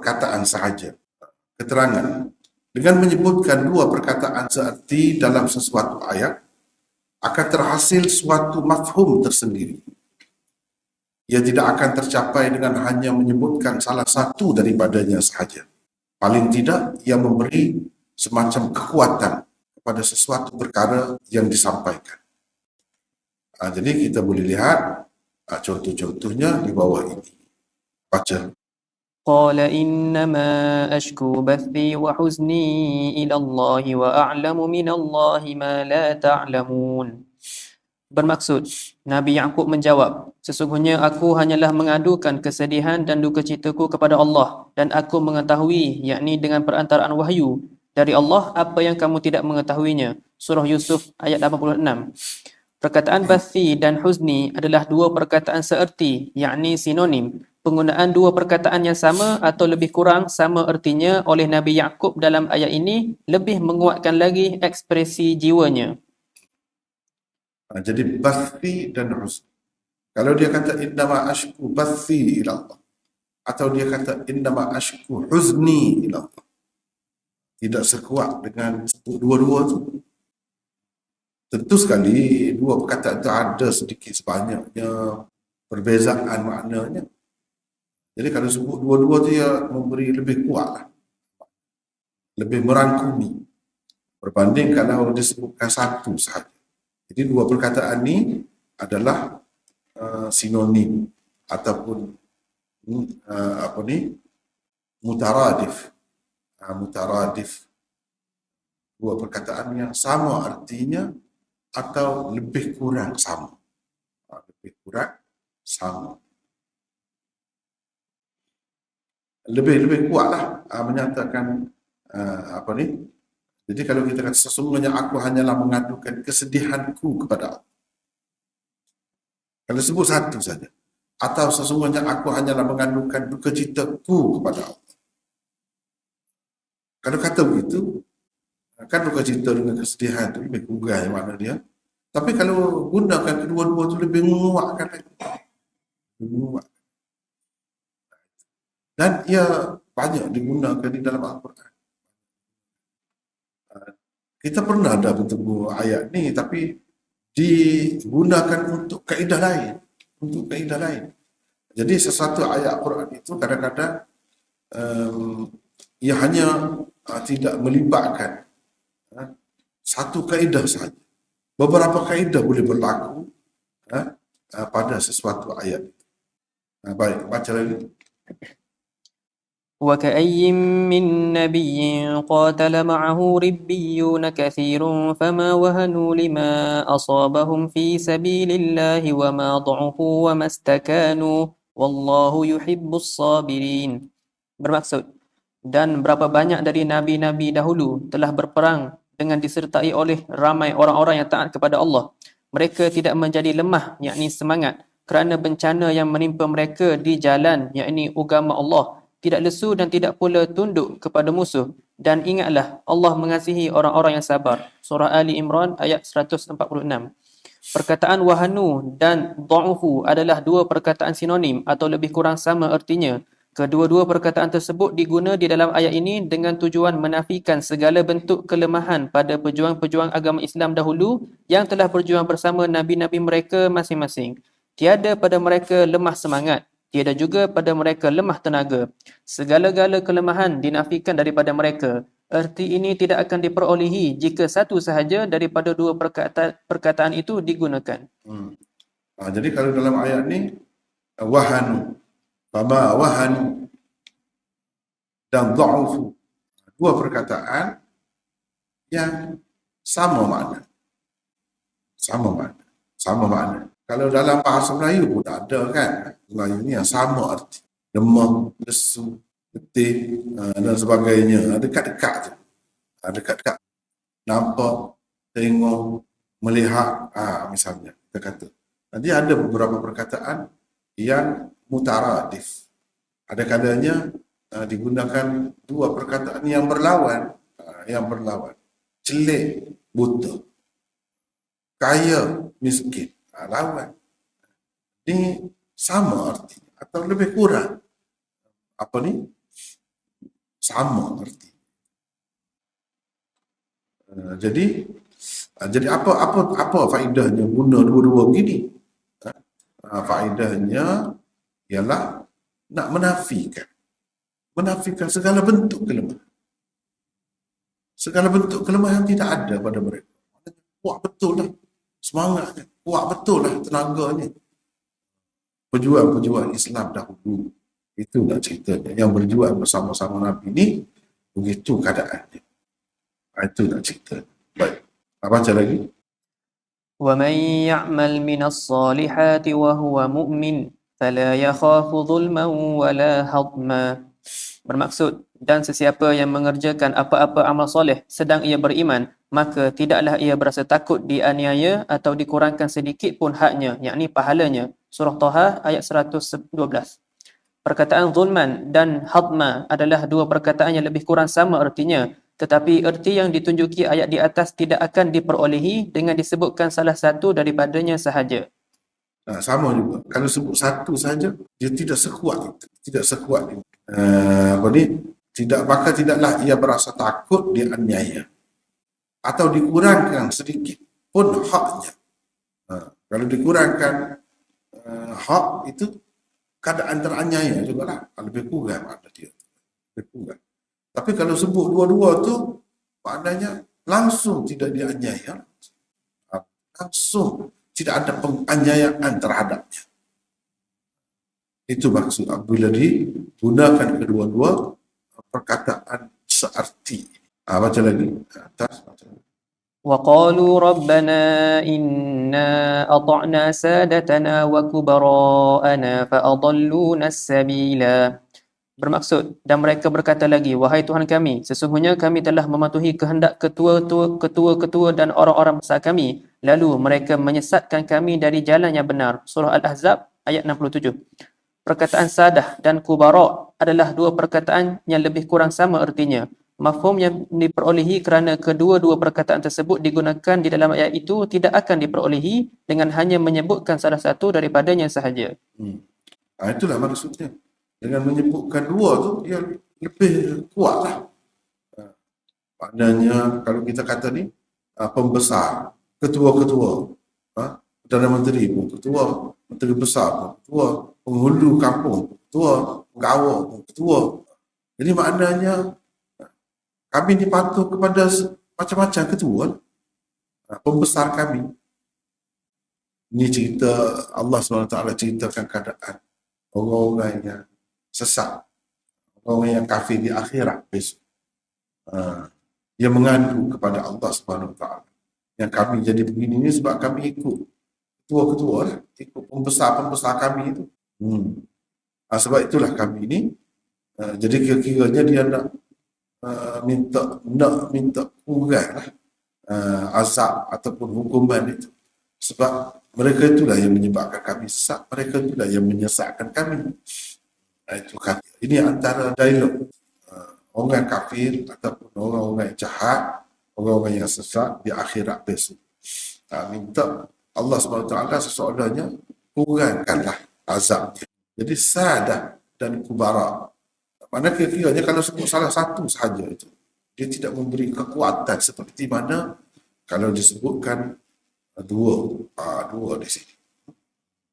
perkataan sahaja. Keterangan, dengan menyebutkan dua perkataan seerti dalam sesuatu ayat, akan terhasil suatu mafhum tersendiri. Ia tidak akan tercapai dengan hanya menyebutkan salah satu daripadanya sahaja. Paling tidak, ia memberi semacam kekuatan kepada sesuatu perkara yang disampaikan. Jadi kita boleh lihat contoh-contohnya di bawah ini. Baca. قال إنما أشكو بثي وحزني إلى الله وأعلم من الله ما لا تعلمون. Bermaksud, Nabi Ya'qub menjawab, sesungguhnya aku hanyalah mengadukan kesedihan dan duka citaku kepada Allah, dan aku mengetahui, yakni dengan perantaraan wahyu dari Allah, apa yang kamu tidak mengetahuinya. Surah Yusuf ayat 86. Perkataan bathi dan huzni adalah dua perkataan seerti, yakni sinonim. Penggunaan dua perkataan yang sama atau lebih kurang sama ertinya oleh Nabi Ya'qub dalam ayat ini lebih menguatkan lagi ekspresi jiwanya. Jadi bathi dan huzni. Kalau dia kata innama ashku bathi ila Allah, atau dia kata innama ashku huzni ila Allah, tidak sekuat dengan dua-dua tu. Tentu sekali dua perkataan itu ada sedikit sebanyaknya perbezaan maknanya. Jadi kalau sebut dua-dua tu dia memberi lebih kuatlah, lebih merangkumi berbanding kalau disebutkan satu sahaja. Jadi dua perkataan ini adalah sinonim ataupun mutaradif. Mutaradif, dua perkataan yang sama artinya atau lebih kurang sama. Lebih kurang sama. Lebih kuatlah menyatakan Jadi kalau kita kata sesungguhnya aku hanyalah mengadukan kesedihanku kepada Allah. Kalau sebut satu saja. Atau sesungguhnya aku hanyalah mengadukan duka citaku kepada Allah. Kalau kata begitu, kan duka cita dengan kesedihan itu lebih kurang makna dia. Tapi kalau gunakan kedua-dua itu lebih menguatkan lagi. Dan ia banyak digunakan di dalam Al-Quran. Kita pernah ada bertemu ayat ni, tapi digunakan untuk kaedah lain. Jadi sesuatu ayat Al-Quran itu kadang-kadang ia hanya tidak melibatkan satu kaedah sahaja. Beberapa kaedah boleh berlaku pada sesuatu ayat. Baik, baca lagi. وكأي من نبي قاتل معه ربيون كثير فما وهنوا لما أصابهم في سبيل الله وما ضعفوا وما استكانوا والله يحب الصابرين. Bermaksud, dan berapa banyak dari nabi-nabi dahulu telah berperang dengan disertai oleh ramai orang-orang yang taat kepada Allah. Mereka tidak menjadi lemah, yakni semangat, kerana bencana yang menimpa mereka di jalan, yakni agama Allah. Tidak lesu dan tidak pula tunduk kepada musuh. Dan ingatlah, Allah mengasihi orang-orang yang sabar. Surah Ali Imran ayat 146. Perkataan wahanu dan dha'ufu adalah dua perkataan sinonim atau lebih kurang sama artinya. Kedua-dua perkataan tersebut diguna di dalam ayat ini dengan tujuan menafikan segala bentuk kelemahan pada pejuang-pejuang agama Islam dahulu yang telah berjuang bersama nabi-nabi mereka masing-masing. Tiada pada mereka lemah semangat. Tiada juga pada mereka lemah tenaga. Segala-gala kelemahan dinafikan daripada mereka. Erti ini tidak akan diperolehi jika satu sahaja daripada dua perkataan itu digunakan. Jadi kalau dalam ayat ni wahanu, fama wahanu dan dha'ufu, dua perkataan yang sama makna. Kalau dalam bahasa Melayu pun ada kan. Melayu ni yang sama arti. Lemah, lesu, letih dan sebagainya. Dekat-dekat tu. Dekat-dekat. Nampak, tengok, melihat. Misalnya, kita kata. Nanti ada beberapa perkataan yang mutaradif. Ada kalanya digunakan dua perkataan yang berlawan. Celik, buta. Kaya, miskin. Lawan. Ini sama artinya atau lebih kurang sama erti. Jadi apa faedahnya guna dua-dua begini? Faedahnya ialah nak menafikan segala bentuk kelemahan. Segala bentuk kelemahan tidak ada pada mereka. Kuat betul lah semangatnya, kuat betul lah tenaganya. Pejuang-pejuang Islam dahulu, itulah ceritanya. Yang berjuang bersama-sama Nabi ni, begitu keadaannya. Itu nak cerita. Baik, baca lagi. ومن يعمل من الصالحات وهو مؤمن فلا يخاف ظلما ولا هضما. Bermaksud, dan sesiapa yang mengerjakan apa-apa amal soleh sedang ia beriman, maka tidaklah ia berasa takut dianiaya atau dikurangkan sedikit pun haknya, yakni pahalanya. Surah Taha ayat 112. Perkataan zulman dan hadma adalah dua perkataan yang lebih kurang sama ertinya, tetapi erti yang ditunjuki ayat di atas tidak akan diperolehi dengan disebutkan salah satu daripadanya sahaja. Sama juga. Kalau sebut satu saja, dia tidak sekuat itu. Tidak sekuat itu. Maka tidaklah ia berasa takut dianiaya atau dikurangkan sedikit pun haknya. Kalau dikurangkan hak itu, keadaan teraniaya juga lah. Lebih kurang ada dia. Lebih kurang. Tapi kalau sebut dua-dua tu, maknanya langsung tidak dianiaya. Langsung tidak ada penganiayaan terhadapnya. Itu maksud bila digunakan kedua-dua perkataan searti. Baca lagi. Atas, baca lagi. وقالوا ربنا إنا أطعنا سادتنا وكبراءنا فأضلونا السبيلا. Bermaksud, dan mereka berkata lagi, wahai Tuhan kami, sesungguhnya kami telah mematuhi kehendak ketua-ketua dan orang-orang besar kami, lalu mereka menyesatkan kami dari jalan yang benar. Surah Al-Ahzab ayat 67. Perkataan sadah dan kubara adalah dua perkataan yang lebih kurang sama ertinya. Mafhum yang diperolehi kerana kedua-dua perkataan tersebut digunakan di dalam ayat itu tidak akan diperolehi dengan hanya menyebutkan salah satu daripadanya sahaja. Itulah maksudnya. Dengan menyebutkan dua tu, dia lebih kuat lah. Maknanya, kalau kita kata ni, pembesar, ketua-ketua, Perdana Menteri pun ketua, Menteri Besar pun ketua, penghulu kampung pun ketua, pegawai pun ketua. Jadi maknanya, kami dipatuh kepada macam-macam ketua, pembesar kami. Ini cerita Allah SWT ceritakan keadaan orang-orang yang sesat, orang yang kafir di akhirat besok. Dia mengadu kepada Allah SWT. Yang kami jadi begini ni sebab kami ikut ketua-ketua lah, ikut pembesar-pembesar kami itu. Sebab itulah kami ni. Jadi kira-kiranya dia nak minta kurang lah, azab ataupun hukuman itu. Sebab mereka itulah yang menyebabkan kami sesat, mereka itulah yang menyesatkan kami. Itu kata. Ini antara dialog orang kafir ataupun orang-orang yang jahat, orang-orang yang sesat di akhirat besok. Minta Allah SWT seseorangnya kurangkanlah azabnya. Jadi sadah dan kubara. Mana kira-kiranya kalau sebut salah satu sahaja itu, dia tidak memberi kekuatan seperti mana kalau disebutkan dua di sini.